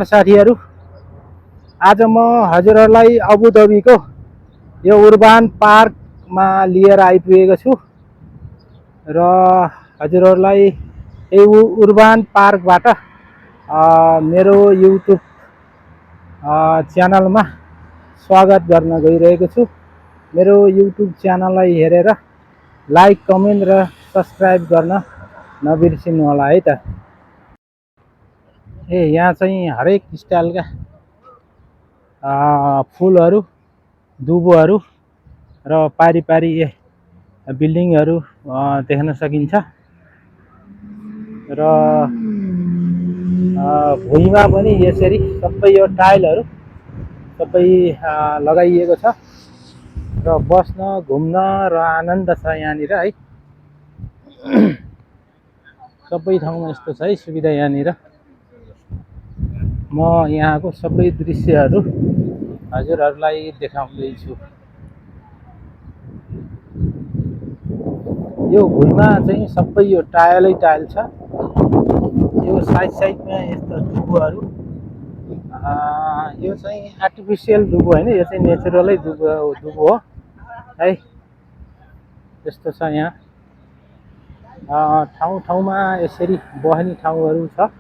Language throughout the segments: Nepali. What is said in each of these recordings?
साथीहरू, आज म हजुरहरूलाई अबुधाबीको यो उर्बान पार्कमा लिएर आइपुगेको छु र हजुरहरूलाई यही उर्बान पार्कबाट मेरो युट्युब च्यानलमा स्वागत गर्न गइरहेको छु। मेरो युट्युब च्यानललाई हेरेर लाइक, कमेन्ट र सब्सक्राइब गर्न नबिर्सिनु होला है त। यहाँ चाहिँ हरेक स्टाइलका फुलहरू, दुबोहरू र पारी बिल्डिङहरू देख्न सकिन्छ र भुइँमा पनि यसरी सबै यो टाइलहरू सबै लगाइएको छ र बस्न, घुम्न र आनन्द छ यहाँनिर है। सबै ठाउँमा यस्तो छ है सुविधा यहाँनिर। म यहाँको सबै दृश्यहरू हजुरहरूलाई देखाउँदैछु। यो भुइँमा चाहिँ सबै यो टाइलै टाइल छ। यो साइडमा यस्तो दुबोहरू, यो चाहिँ आर्टिफिसियल दुबो होइन, यो चाहिँ नेचुरलै दुबो हो है। यस्तो छ यहाँ। ठाउँ ठाउँमा यसरी बस्ने ठाउँहरू छ।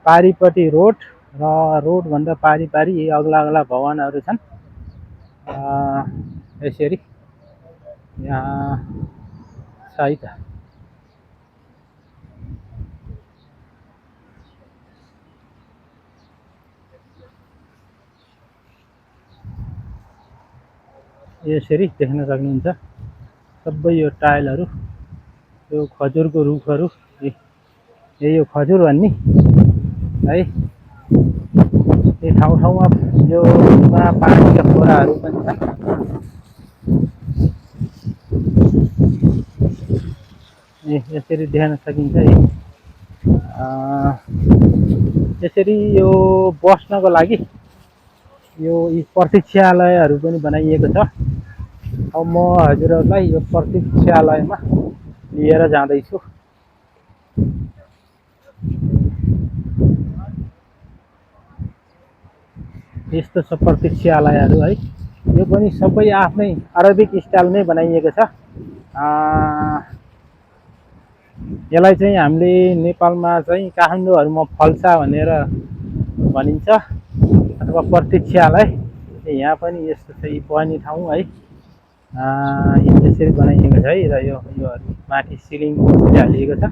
पारिपट्टि रोड र रोडभन्दा पारी अग्ला भवनहरू छन्। यसरी यहाँ छ है त। यसरी देख्न सक्नुहुन्छ सबै यो टाइलहरू, यो खजुरको रुखहरू, यो खजुर भन्ने है। यो ठाउँमा यो पानीका फोराहरू पनि छन्। यसरी देख्न सकिन्छ है। यसरी यो बस्नको लागि यो प्रतीक्षालयहरू पनि बनाइएको छ। अब म हजुरहरूलाई यो प्रतीक्षालयमा लिएर जाँदैछु। यस्तो छ प्रतीक्षालयहरू है। यो पनि सबै आफ्नै अरबिक स्टाइलमै बनाइएको छ। यसलाई चाहिँ हामीले नेपालमा चाहिँ काठमाडौँहरूमा फल्सा भनेर भनिन्छ अथवा प्रतीक्षालय। यहाँ पनि यस्तो चाहिँ बस्ने ठाउँ है। यसरी बनाइएको छ है। र यो माथि सिलिङ हालिएको छ।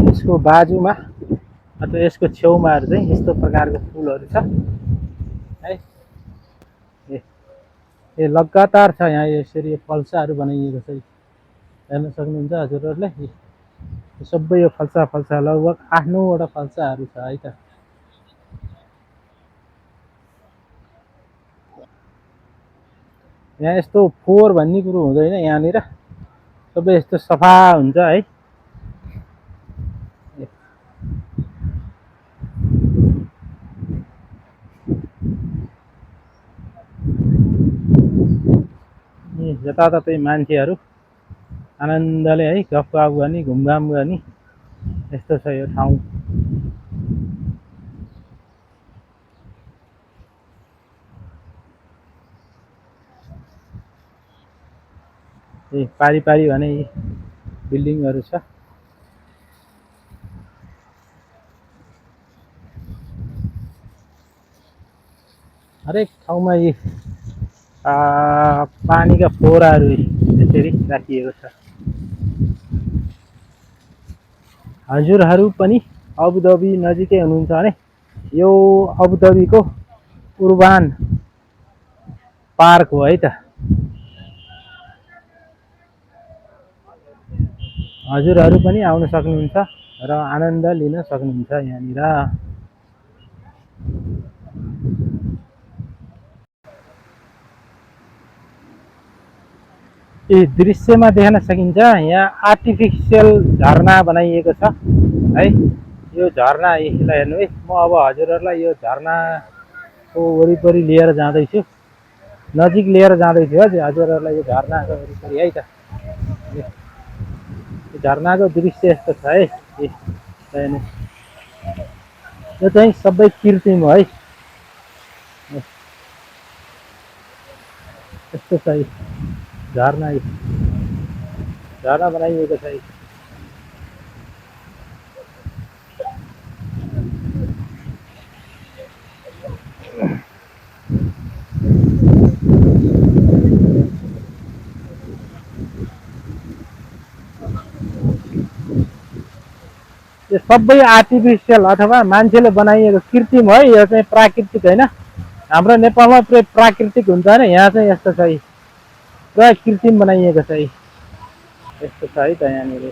यसको बाजुमा अथवा यसको छेउमा चाहिँ यस्तो प्रकारको फुलहरू छ है। यो लगातार छ यहाँ। यसरी फल्साहरू बनाइएको छ, हेर्न सक्नुहुन्छ हजुरहरूले। सबै यो फल्सा लगभग 8-9 वटा फल्साहरू छ है त। यहाँ यस्तो फोहोर भन्ने कुरो हुँदैन यहाँनिर। सबै यस्तो सफा हुन्छ है। जताततै मान्छेहरू आनन्दले है गफगाफ गर्ने, घुमघाम गर्ने, यस्तो छ यो ठाउँ। पारी भने बिल्डिङहरू छ। हरेक ठाउँमा यी पानीका फोहराहरू यसरी राखिएको छ। हजुरहरू पनि अबुधाबी नजिकै हुनुहुन्छ भने यो अबुधाबीको उर्बान पार्क हो है त। हजुरहरू पनि आउन सक्नुहुन्छ र आनन्द लिन सक्नुहुन्छ यहाँनिर। दृश्यमा देख्न सकिन्छ यहाँ आर्टिफिसियल झरना बनाइएको छ है। यो झरना यसलाई हेर्नु है। म अब हजुरहरूलाई यो झरनाको वरिपरि लिएर जाँदैछु। नजिक लिएर जाँदै थियो हजुरहरूलाई यो झरनाको वरिपरि है त। यो झरनाको दृश्य यस्तो छ है। यो चाहिँ सबै कृत्रिम हो है। यस्तो छ झरना झरना बनाइएको छ। यो सबै आर्टिफिसियल अथवा मान्छेले बनाइएको कृत्रिम है। यो चाहिँ प्राकृतिक होइन। हाम्रो नेपालमा पुरै प्राकृतिक हुन्छ होइन, यहाँ चाहिँ यस्तो छ पुरा कृत्रिम बनाइएको छ। यस्तो छ है त यहाँनिर।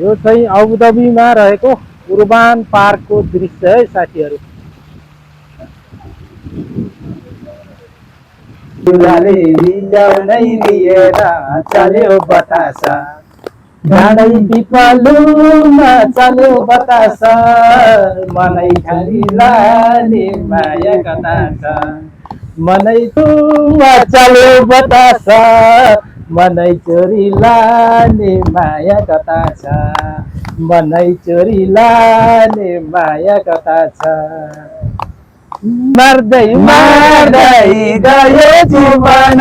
यो चाहिँ अबुधाबीमा रहेको उर्बान पार्कको दृश्य है साथीहरू। चल्यो बतासा डाँडै पिपलुमा चल्यो बतासा मनै खाली लाने माया कता छ मनै तुमा चल्यो बतासा मनै चोरी लाने माया कता छ मनै चोरी लाने माया कता छ मर्दै मर्दै गयो जीवन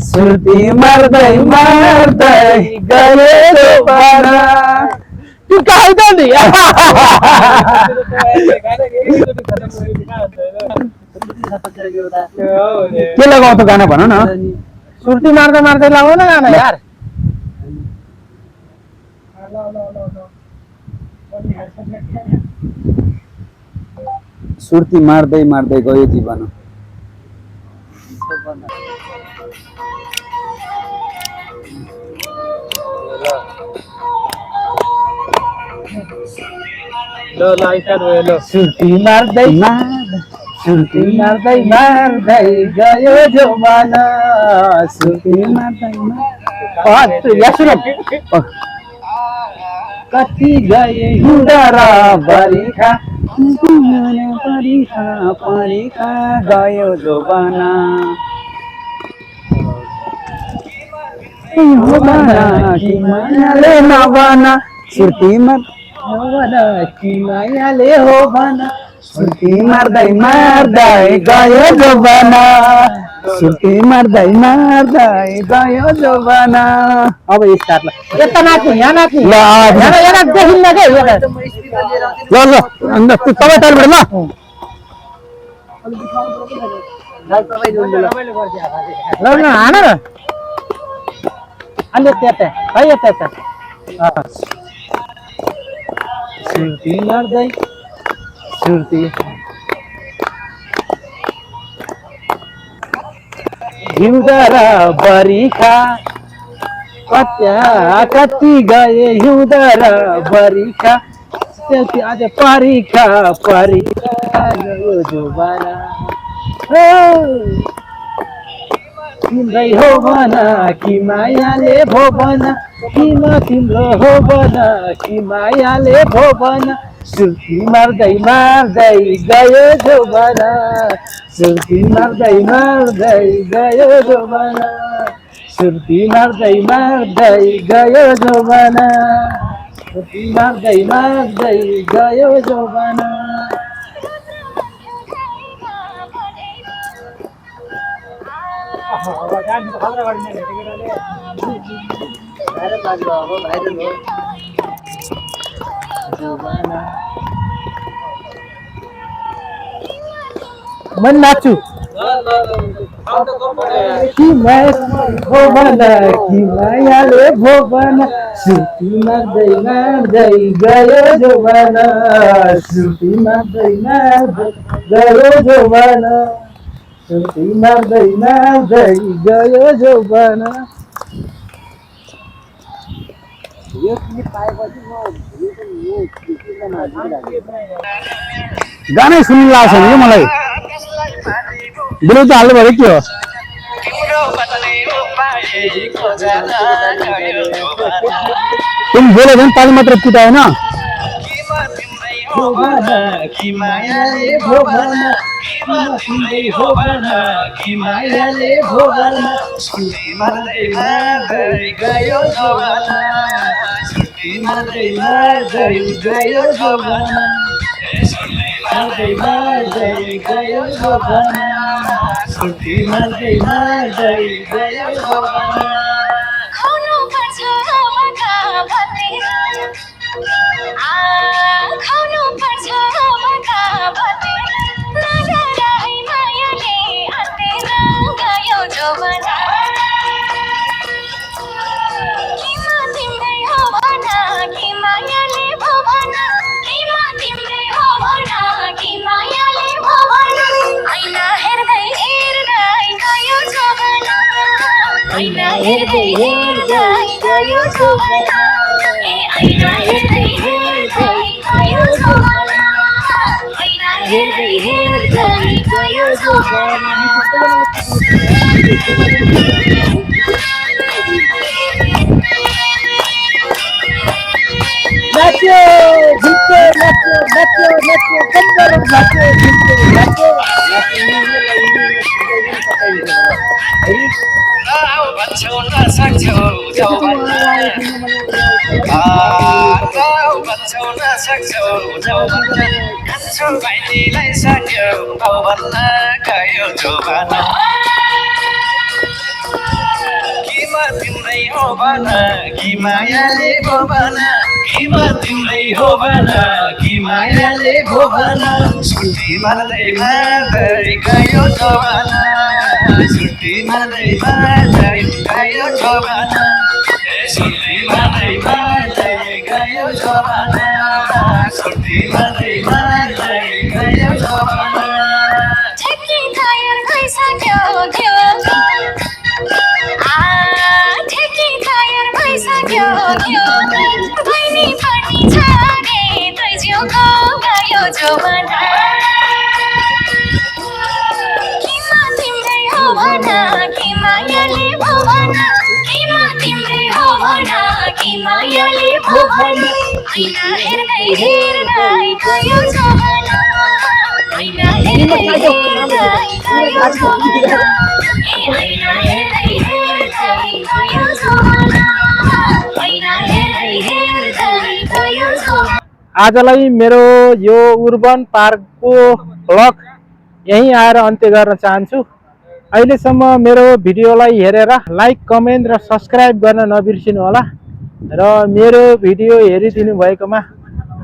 सुर्ती मर्दै मर्दै गयो जीवन तू कहाँ त नि के लगाऊ त गाना भन न। सुर्ती मार्दै मार्दै लगाऊ न गाना यार। सुर्ती मार्दै मार्दै गयो जीवन सुर्ती मार्दै सुर्ती मार्दै मार्दै गयो जवान सुर्ती मार्दै कति गए हिउँदा र बरिखा परीक्षा परीक्षा गयो जोबाना कि मायाले नबना सुर्ती कि मायाले हो भना सुर्ती मार्दै मार्दै गयो जोबाना सुर्ती मार्दै मार्दै गयो जोबाना। अब स्टार्ट ल यता नाच्नु यहाँ नाच्नु ल यहाँ देखिन्न के ल ल अन्त तपाईँ तलबाट ल ल हान न अलि त्यता है यता सुर्ती मार्दै सुर्ती हिउँदा र बरिखा कति गए हिउँदा र बरिखा आज परीक्षा परीक्षा गयो जुबाना तिम्रै हो भन कि मायाले भो भन किन तिम्रो हो भन कि मायाले भो भन सुर्ती मार्दै मार्दै गयो जुबाना सुर्ती मार्दै मार्दै गयो जुबाना सुर्ती मार्दै मार्दै गयो जुबाना सुर्ती मार्दै मार्दै गयो जुबाना। मन नाचु कि मायाले भोबन सुर्ती मार्दै मार्दै गयो जोबाना सुर्ती मार्दै मार्दै गयो जोबाना सुर्ती मार्दै मार्दै गयो जोबाना। गानै सुन्नु लाग्छ नि कि मलाई ब्लुटुथ हाल्नु भयो के हो तुम बोले भने ताली मात्र पिटाएन भोभन कि मायाले भोभन किन तिम्रै हो भन कि मायाले भोभन छुट्टी मार्दै मार्दै गयो जवाना छुट्टी मार्दै मार्दै गयो जवाना मार्दै मार्दै गयो जवाना छुट्टी मार्दै मार्दै गयो जवाना खुनु पर्छ मका भनेर खुनु पर्छ मका भनेर नगराई मायाले आतेर गयो जवाना किमा तिम्रै हो भन कि मायाले भो भन किमा तिम्रै हो भन कि मायाले भो भन ऐना हेर्दै हेर्दै गयो जवाना ऐना हेर्दै हेर्दै गयो जवाना ए ऐना हेर्दै हेर्दै गयो जवाना ऐना हेर्दै हेर्दै गयो जवाना नाच्यो झुक्यो नाच्यो नाच्यो नाच्यो कम्बर नाच्यो झुक्यो नाच्यो भन्छौ नसक्छौ जाऊ भन्छौ नसक्छौ जाऊ भन्न कान्छो भाइलीलाई सक्यौ बाउ भन्न गयो जोबाना किमा तिम्रै हो भन कि मायाले भो भन किमा तिम्रै हो भन कि मायाले भो भन छुट्टी मार्दै मार्दै गयो जवाना छुट्टी मार्दै मार्दै गयो जवाना छुट्टी मार्दै मार्दै गयो जवाना छुट्टी मार्दै मार्दै गयो जवाना ठेकी टायर भइसक्यो देउला ठेकी टायर भइसक्यो देउला बहिनी पनि छाडे दुई जिउको गयो जवाना किमा तिम्रै हो भन कि मायाले भो भन किमा तिम्रै हो भन कि मायाले भो भन ऐना हेर्दै हेर्दै गयो जवाना ऐना हेर्दै हेर्दै गयो जवाना ए ऐना हेर्दै हेर्दै गयो जवाना ऐना हेर्दै हेर्दै गयो जवाना आजलाई मेरो यो उर्बन पार्कको भ्लग यहीँ आएर अन्त्य गर्न चाहन्छु। अहिलेसम्म मेरो भिडियोलाई हेरेर लाइक कमेन्ट र सब्सक्राइब गर्न नबिर्सिनु होला र मेरो भिडियो हेरिदिनु भएकोमा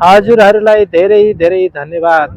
हजुरहरूलाई धेरै धेरै धन्यवाद।